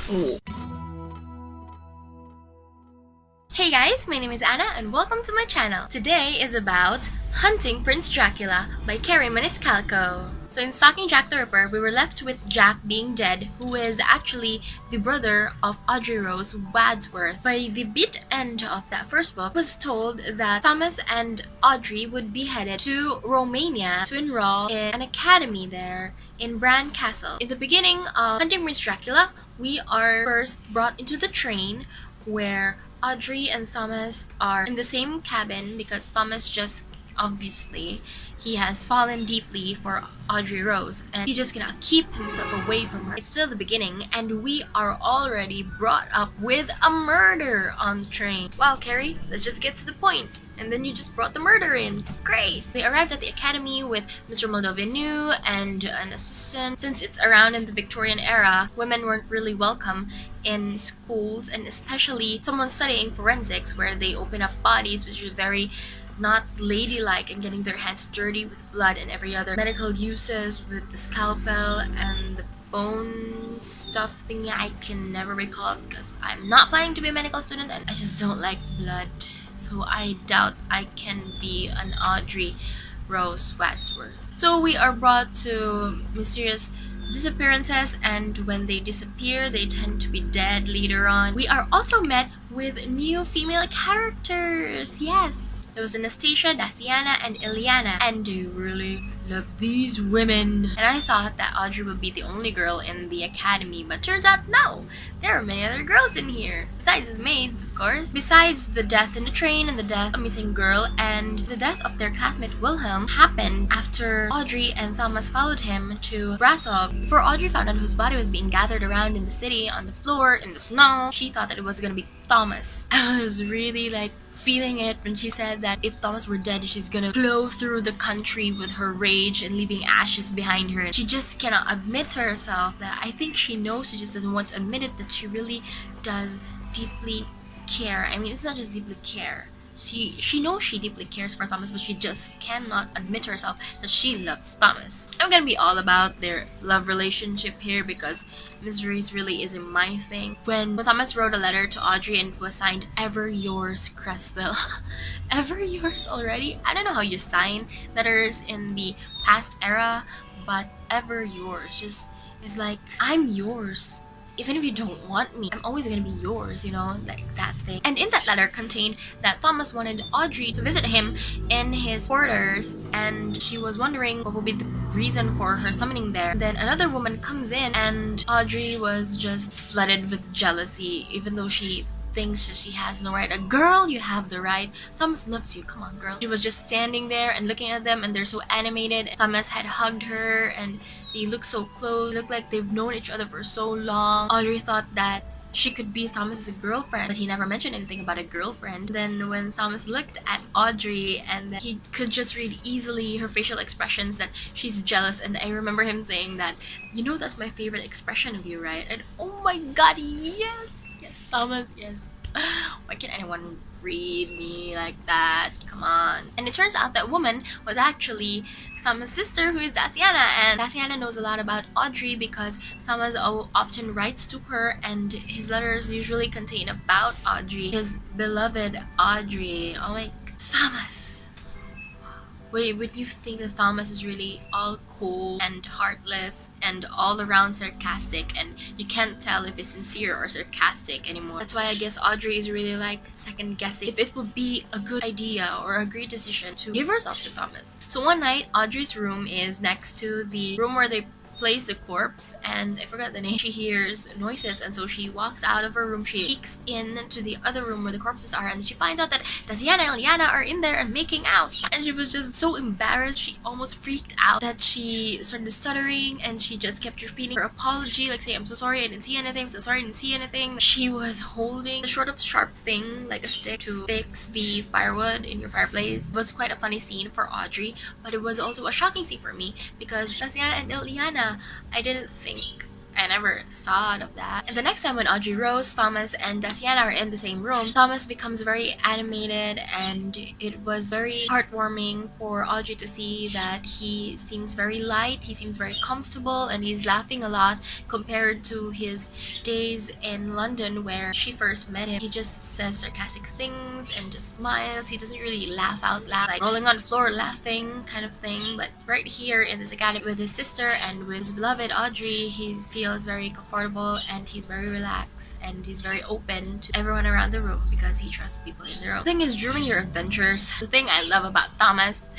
Oh. Hey guys, my name is Anna and welcome to my channel. Today is about Hunting Prince Dracula by Kerri Maniscalco. So in Stalking Jack the Ripper, we were left with Jack being dead, who is actually the brother of Audrey Rose Wadsworth. By the bit end of that first book, was told that Thomas and Audrey would be headed to Romania to enroll in an academy there in Bran Castle. In the beginning of Hunting Prince Dracula, we are first brought into the train where Audrey and Thomas are in the same cabin because Thomas just obviously he has fallen deeply for Audrey Rose and he just cannot keep himself away from her. It's still the beginning and we are already brought up with a murder on the train. Wow, Kerri, let's just get to the point. And then you just brought the murder in. Great! They arrived at the academy with Mr. Moldovinu and an assistant. Since it's around in the Victorian era, women weren't really welcome in schools, and especially someone studying forensics where they open up bodies, which is very not ladylike, and getting their hands dirty with blood and every other medical uses with the scalpel and the bone stuff thingy. I can never recall because I'm not planning to be a medical student and I just don't like blood. So I doubt I can be an Audrey Rose Wadsworth. So we are brought to mysterious disappearances, and when they disappear they tend to be dead later on. We are also met with new female characters. Yes! There was Anastasia, Daciana, and Iliana, and I really love these women. And I thought that Audrey would be the only girl in the academy, but turns out no! There are many other girls in here. Besides the maids, of course. Besides the death in the train and the death of a missing girl and the death of their classmate Wilhelm happened after Audrey and Thomas followed him to Brasov. Before Audrey found out whose body was being gathered around in the city, on the floor, in the snow, she thought that it was gonna be Thomas. I was really like feeling it when she said that if Thomas were dead, she's gonna blow through the country with her rage and leaving ashes behind her. She just cannot admit to herself that I think she knows, she just doesn't want to admit it, that she really does deeply care. I mean, it's not just deeply care. She knows she deeply cares for Thomas, but she just cannot admit to herself that she loves Thomas. I'm gonna be all about their love relationship here because mysteries really isn't my thing. When Thomas wrote a letter to Audrey and it was signed Ever Yours Creswell. Ever Yours already? I don't know how you sign letters in the past era, but Ever Yours just is like, I'm yours. Even if you don't want me, I'm always gonna be yours, you know, like that thing. And in that letter contained that Thomas wanted Audrey to visit him in his quarters, and she was wondering what would be the reason for her summoning there. Then another woman comes in, and Audrey was just flooded with jealousy, even though she thinks that she has no right. A girl, you have the right. Thomas loves you, come on girl. She was just standing there and looking at them, and they're so animated. Thomas had hugged her and they look so close, look like they've known each other for so long. Audrey thought that she could be Thomas's girlfriend, but he never mentioned anything about a girlfriend. Then when Thomas looked at Audrey, and he could just read easily her facial expressions that she's jealous, and I remember him saying that, you know, that's my favorite expression of you, right? And oh my god, yes! Yes, Thomas, yes. Why can't anyone read me like that? Come on. And it turns out that woman was actually Thomas' sister, who is Daciana, and Daciana knows a lot about Audrey because Thomas often writes to her, and his letters usually contain about Audrey, his beloved Audrey. Oh my, Thomas! Wait, would you think that Thomas is really all cool and heartless and all around sarcastic, and you can't tell if it's sincere or sarcastic anymore? That's why I guess Audrey is really like second guessing if it would be a good idea or a great decision to give herself to Thomas. So one night, Audrey's room is next to the room where they place the corpse, and I forgot the name. She hears noises, and so she walks out of her room. She peeks into the other room where the corpses are, and she finds out that Daciana and Iliana are in there and making out. And she was just so embarrassed, she almost freaked out, that she started stuttering, and she just kept repeating her apology, like saying, I'm so sorry, I didn't see anything, I'm so sorry, I didn't see anything. She was holding a sort of sharp thing, like a stick, to fix the firewood in your fireplace. It was quite a funny scene for Audrey, but it was also a shocking scene for me, because Daciana and Iliana, I didn't think I never thought of that. And the next time when Audrey Rose, Thomas, and Daciana are in the same room, Thomas becomes very animated, and it was very heartwarming for Audrey to see that he seems very light, he seems very comfortable, and he's laughing a lot compared to his days in London where she first met him. He just says sarcastic things and just smiles. He doesn't really laugh out loud, like rolling on the floor laughing kind of thing. But right here in this academy with his sister and with his beloved Audrey, he feels very comfortable and he's very relaxed and he's very open to everyone around the room because he trusts people in the room. The thing is, during your adventures, the thing I love about Thomas,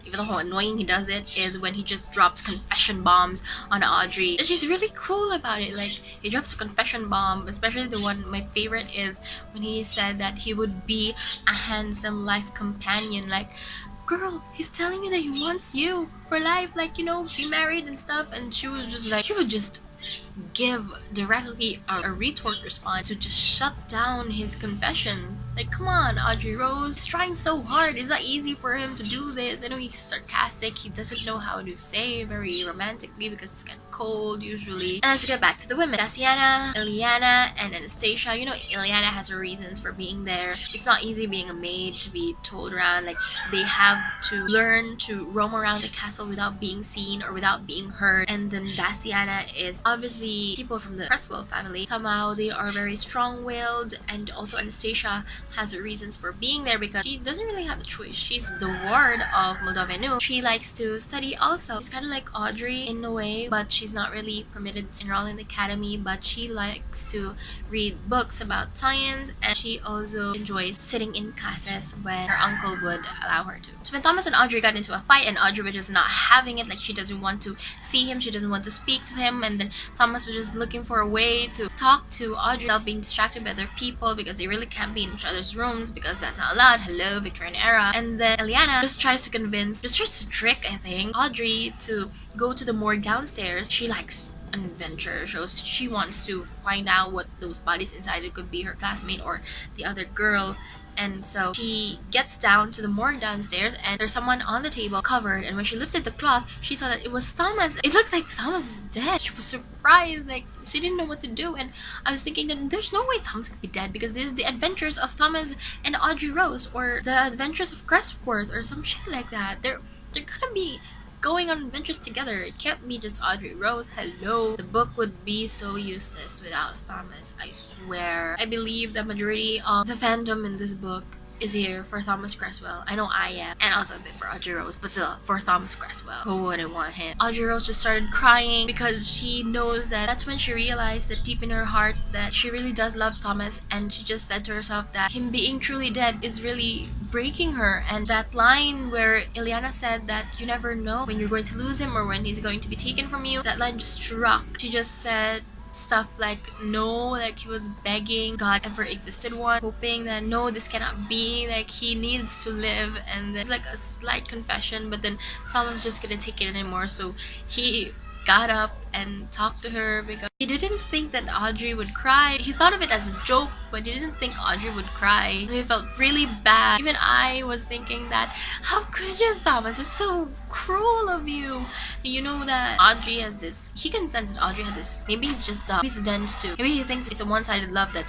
even though how annoying he does it, is when he just drops confession bombs on Audrey. She's really cool about it. Like, he drops a confession bomb, especially the one, my favorite is when he said that he would be a handsome life companion. Like, girl, he's telling you that he wants you for life, like, you know, be married and stuff. And she was just like, she would just give directly a retort response to just shut down his confessions. Like, come on, Audrey Rose, he's trying so hard. It's not easy for him to do this. I know he's sarcastic, he doesn't know how to say very romantically because it's kind of cold usually. And let's get back to the women. Daciana, Ileana, and Anastasia. You know, Ileana has her reasons for being there. It's not easy being a maid to be told around. Like, they have to learn to roam around the castle without being seen or without being heard. And then Daciana is obviously people from the Cresswell family. Somehow they are very strong-willed, and also Anastasia has her reasons for being there because she doesn't really have a choice. She's the ward of Moldovenu. She likes to study also. She's kind of like Audrey in a way, but she's not really permitted to enroll in the academy, but she likes to read books about science, and she also enjoys sitting in classes when her uncle would allow her to. So when Thomas and Audrey got into a fight and Audrey was just not having it, like she doesn't want to see him, she doesn't want to speak to him, and then Thomas was just looking for a way to talk to Audrey without being distracted by other people because they really can't be in each other's rooms because that's not allowed. Hello, Victorian era. And then Ileana just tries to trick, I think, Audrey to go to the morgue downstairs. She likes an adventure, so she wants to find out what those bodies inside it could be, her classmate or the other girl. And so she gets down to the morgue downstairs and there's someone on the table covered, and when she lifted the cloth she saw that it was Thomas. It looked like Thomas is dead. She was surprised, like she didn't know what to do, and I was thinking that there's no way Thomas could be dead because this is the adventures of Thomas and Audrey Rose, or the adventures of Cressworth or some shit like that. They're gonna be going on adventures together. It can't be just Audrey Rose. Hello. The book would be so useless without Thomas, I swear. I believe the majority of the fandom in this book is here for Thomas Cresswell. I know I am, and also a bit for Audrey Rose, but still for Thomas Cresswell. Who wouldn't want him? Audrey Rose just started crying because she knows that that's when she realized that deep in her heart that she really does love Thomas, and she just said to herself that him being truly dead is really breaking her. And that line where Ileana said that you never know when you're going to lose him or when he's going to be taken from you, that line just struck. She just said stuff like no, like he was begging God ever existed one, hoping that no, this cannot be, like he needs to live. And then it's like a slight confession, but then Thomas just couldn't take it anymore, so he got up and talked to her because he didn't think that Audrey would cry. He thought of it as a joke, but he didn't think Audrey would cry, so he felt really bad. Even I was thinking that, how could you, Thomas? It's so cruel of you. You know that Audrey has this, he can sense that Audrey had this, maybe he's just dumb, he's dense too. Maybe he thinks it's a one-sided love, that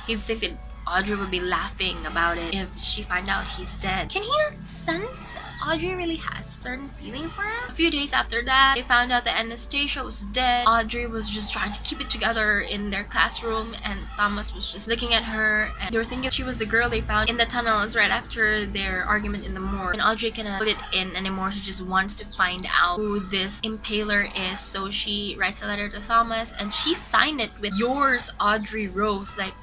he thinks that Audrey would be laughing about it if she find out he's dead. Can he not sense that Audrey really has certain feelings for him? A few days after that, they found out that Anastasia was dead. Audrey was just trying to keep it together in their classroom, and Thomas was just looking at her, and they were thinking she was the girl they found in the tunnels right after their argument in the morgue. And Audrey cannot put it in anymore. She just wants to find out who this impaler is, so she writes a letter to Thomas and she signed it with "Yours, Audrey Rose." Like,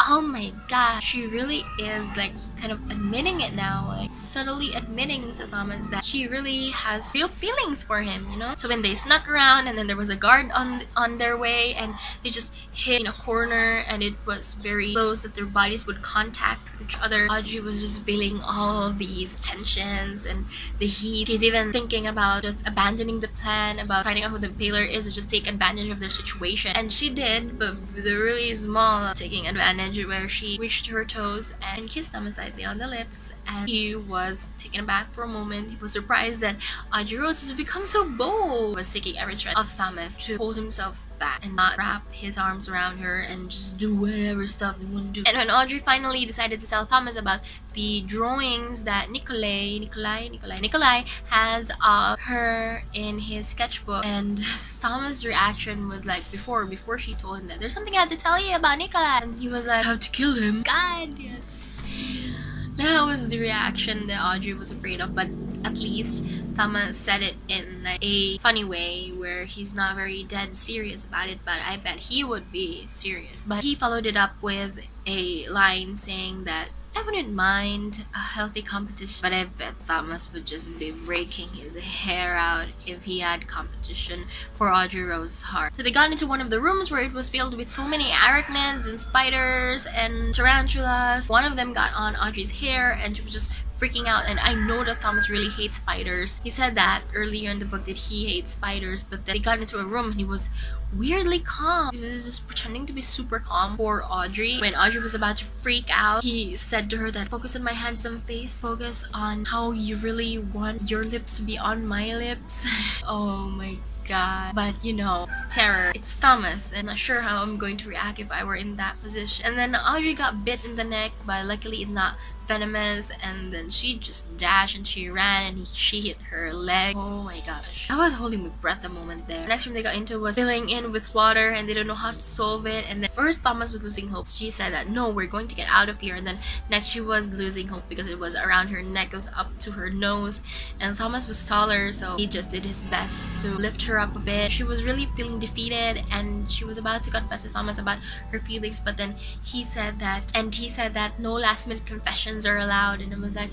oh my god, she really is like kind of admitting it now, like subtly admitting to Thomas that she really has real feelings for him, you know? So when they snuck around and then there was a guard on their way and they just hid in a corner and it was very close that their bodies would contact with each other, Audrey was just feeling all these tensions and the heat. She's even thinking about just abandoning the plan, about finding out who the impaler is, and just take advantage of their situation. And she did, but with a really small taking advantage. image where she reached her toes and kissed Thomas lightly on the lips, and he was taken aback for a moment. He was surprised that Audrey Rose has become so bold. He was taking every strength of Thomas to hold himself back and not wrap his arms around her and just do whatever stuff he wanted to do. And when Audrey finally decided to tell Thomas about the drawings that Nikolai has of her in his sketchbook, and Thomas' reaction was like, before she told him that there's something I have to tell you about Nikolai, and he was like, how to kill him. God, yes. That was the reaction that Audrey was afraid of, but at least Thomas said it in like a funny way where he's not very dead serious about it, but I bet he would be serious. But he followed it up with a line saying that I wouldn't mind a healthy competition, but I bet Thomas would just be raking his hair out if he had competition for Audrey Rose's heart. So they got into one of the rooms where it was filled with so many arachnids and spiders and tarantulas. One of them got on Audrey's hair and she was just freaking out, and I know that Thomas really hates spiders. He said that earlier in the book that he hates spiders, but then he got into a room and he was weirdly calm. He was just pretending to be super calm for Audrey. When Audrey was about to freak out, he said to her that focus on my handsome face, focus on how you really want your lips to be on my lips. Oh my god. But you know, it's terror. It's Thomas, and I'm not sure how I'm going to react if I were in that position. And then Audrey got bit in the neck, but luckily it's not venomous, and then she just dashed and she ran and she hit her leg. Oh my gosh. I was holding my breath a moment there. The next room they got into was filling in with water and they don't know how to solve it, and then first Thomas was losing hope. She said that no, we're going to get out of here, and then next she was losing hope because it was around her neck, it was up to her nose, and Thomas was taller, so he just did his best to lift her up a bit. She was really feeling defeated and she was about to confess to Thomas about her feelings, but then he said that no last minute confessions are allowed, and I was like,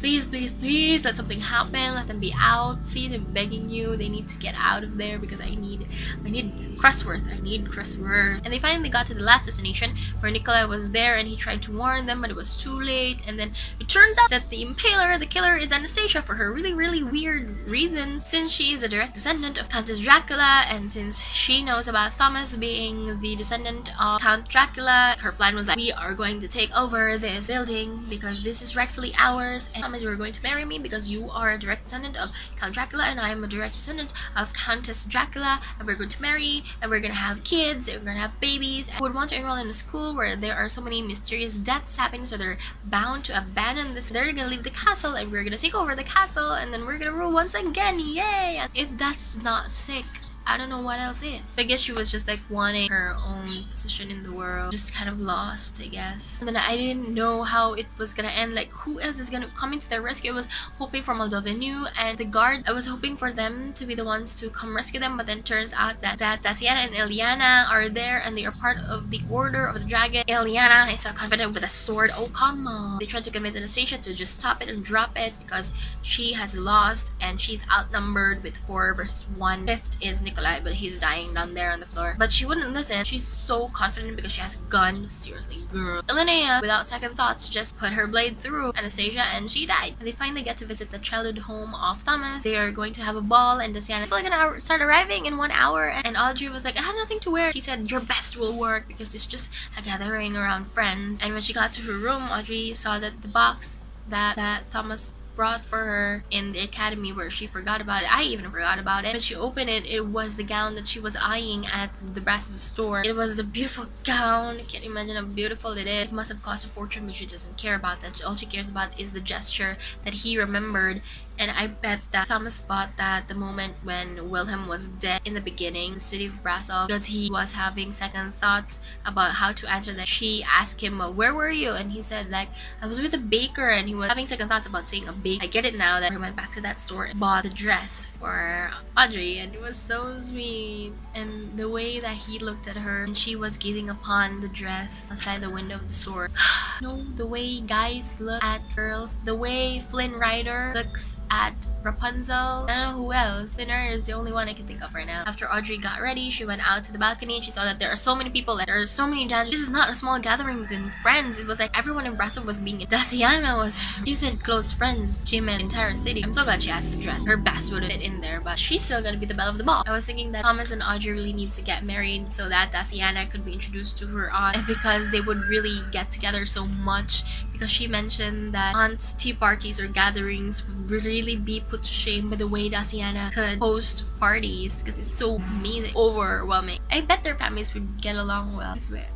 please, please, please, let something happen, let them be out, please, I'm begging you, they need to get out of there because I need Crestworth, and they finally got to the last destination where Nikolai was there, and he tried to warn them, but it was too late, and then it turns out that the killer is Anastasia for her really weird reasons, since she is a direct descendant of Countess Dracula, and since she knows about Thomas being the descendant of Count Dracula, her plan was that we are going to take over this building because this is rightfully ours, and Thomas, you are going to marry me because you are a direct descendant of Count Dracula and I am a direct descendant of Countess Dracula, and we're going to marry and we're gonna have kids, and we're gonna have babies, and would want to enroll in a school where there are so many mysterious deaths happening, so they're bound to abandon this. They're gonna leave the castle and we're gonna take over the castle, and then we're gonna rule once again, yay! And if that's not sick, I don't know what else is. I guess she was just like wanting her own position in the world, just kind of lost, I guess. And then I didn't know how it was gonna end, like who else is gonna come into their rescue. I was hoping for Moldovinu and the guard. I was hoping for them to be the ones to come rescue them, but then turns out that Tatiana and Eliana are there and they are part of the Order of the Dragon. Eliana is so confident with a sword. Oh come on. They tried to convince Anastasia to just stop it and drop it because she has lost and she's outnumbered with 4 versus 1. Fifth is Nikolai, but he's dying down there on the floor. But she wouldn't listen. She's so confident because she has a gun. Seriously, girl. Elena, without second thoughts, just put her blade through Anastasia and she died. And they finally get to visit the childhood home of Thomas. They are going to have a ball, and Daciana is gonna start arriving in 1 hour. And Audrey was like, I have nothing to wear. She said, your best will work because it's just a gathering around friends. And when she got to her room, Audrey saw that the box that Thomas brought for her in the academy, where she forgot about it. I even forgot about it. When she opened it, it was the gown that she was eyeing at the brass of the store. It was the beautiful gown. I can't imagine how beautiful it is. It must have cost a fortune, but she doesn't care about that. All she cares about is the gesture that he remembered. And I bet that Thomas bought that the moment when Wilhelm was dead in the beginning, the city of Brasov, because he was having second thoughts about how to answer that. She asked him, where were you? And he said, like, I was with a baker, and he was having second thoughts about saying a baker. I get it now that he went back to that store and bought the dress for Audrey, and it was so sweet. And the way that he looked at her and she was gazing upon the dress outside the window of the store. You know, the way guys look at girls, the way Flynn Rider looks at Rapunzel. I don't know who else. Dinner is the only one I can think of right now. After Audrey got ready, she went out to the balcony and she saw that there are so many people, like there are so many dancers. This is not a small gathering within friends. It was like everyone in Brasso was being Daciana was she said close friends. She meant entire city. I'm so glad she has to dress. Her best would fit in there, but she's still gonna be the belle of the ball. I was thinking that Thomas and Audrey really needs to get married so that Daciana could be introduced to her aunt, because they would really get together so much, because she mentioned that aunt's tea parties or gatherings would really be put to shame by the way Daciana could host parties, because it's so amazing, overwhelming. I bet their families would get along well. I swear.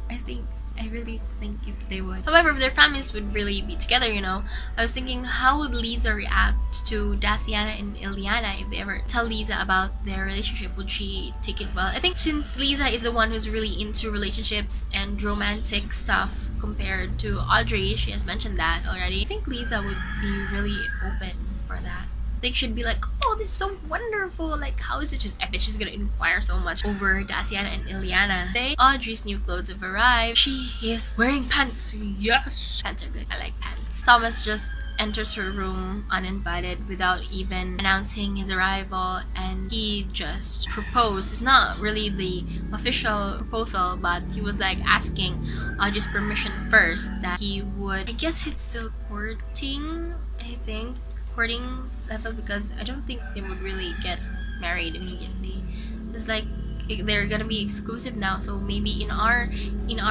I really think if they would. However, if their families would really be together, you know, I was thinking, how would Lisa react to Daciana and Ileana if they ever tell Lisa about their relationship? Would she take it well? I think since Lisa is the one who's really into relationships and romantic stuff compared to Audrey, she has mentioned that already, I think Lisa would be really open for that. They should be like, oh, this is so wonderful, like how is it just epic? She's gonna inquire so much over Daciana and Ileana. Today, Audrey's new clothes have arrived. She is wearing pants. Yes, pants are good. I like pants. Thomas just enters her room uninvited without even announcing his arrival, and he just proposed. It's not really the official proposal, but he was like asking Audrey's permission first that he would, I guess it's still courting, I think, courting level, because I don't think they would really get married immediately. It's like they're gonna be exclusive now, so maybe in our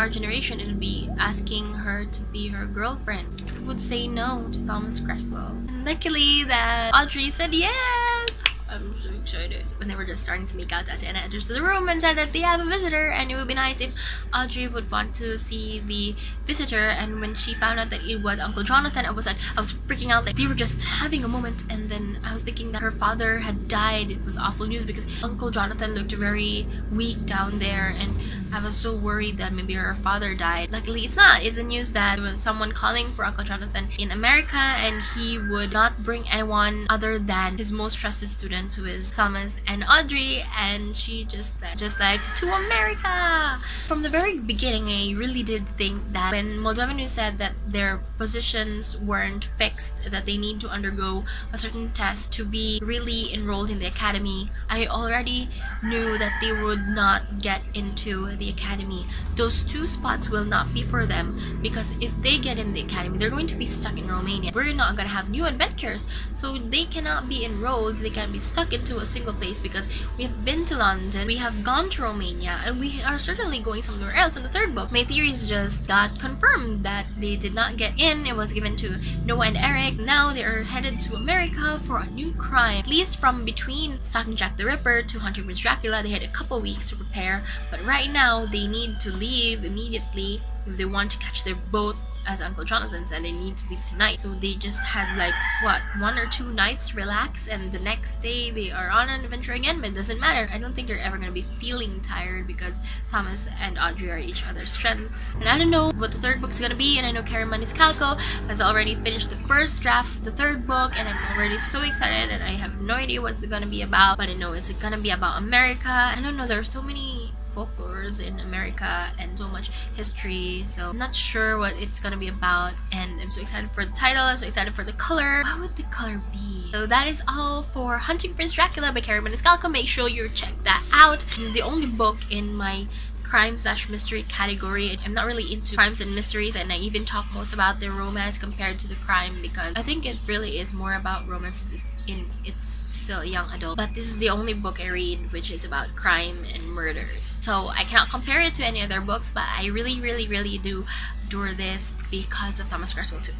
generation it would be asking her to be her girlfriend. Who would say no to Thomas Creswell? And luckily that Audrey said yes. I'm so excited. When they were just starting to make out, Daciana enters the room and said that they have a visitor, and it would be nice if Audrey would want to see the visitor. And when she found out that it was Uncle Jonathan, I was freaking out. Like, they were just having a moment, and then I was thinking that her father had died. It was awful news because Uncle Jonathan looked very weak down there, and I was so worried that maybe her father died. Luckily, it's not. It's the news that there was someone calling for Uncle Jonathan in America, and he would not bring anyone other than his most trusted students, who is Thomas and Audrey. And she just like, to America! From the very beginning, I really did think that when Moldovanu said that their positions weren't fixed, that they need to undergo a certain test to be really enrolled in the academy, I already knew that they would not get into the academy. Those two spots will not be for them, because if they get in the academy, they're going to be stuck in Romania. We're not going to have new adventures, so they cannot be enrolled. They can be stuck into a single place, because we have been to London, we have gone to Romania, and we are certainly going somewhere else in the third book. My theories just got confirmed that they did not get in. It was given to Noah and Eric. Now they are headed to America for a new crime. At least from between Stalking Jack the Ripper to Hunting Prince Dracula, they had a couple weeks to prepare, but right now they need to leave immediately if they want to catch their boat. As Uncle Jonathan said, they need to leave tonight. So they just had like, what, 1 or 2 nights to relax, and the next day they are on an adventure again, but it doesn't matter. I don't think they're ever going to be feeling tired, because Thomas and Audrey are each other's strengths. And I don't know what the third book is going to be, and I know Kerri Maniscalco has already finished the first draft of the third book, and I'm already so excited, and I have no idea what's it going to be about, but I know it's going to be about America. I don't know, there are so many folklores in America and so much history, so I'm not sure what it's gonna be about, and I'm so excited for the title. I'm so excited for the color. What would the color be? So that is all for Hunting Prince Dracula by Kerri Maniscalco. Make sure you check that out. This is the only book in my crime/mystery category. I'm not really into crimes and mysteries, and I even talk most about the romance compared to the crime, because I think it really is more about romance since it's still a young adult. But this is the only book I read which is about crime and murders, so I cannot compare it to any other books, but I really do adore this because of Thomas Creswell too.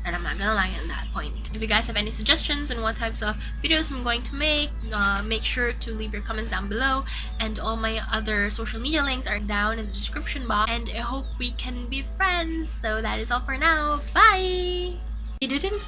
And I'm not gonna lie on that point. If you guys have any suggestions on what types of videos I'm going to make sure to leave your comments down below. And all my other social media links are down in the description box. And I hope we can be friends. So that is all for now. Bye! You didn't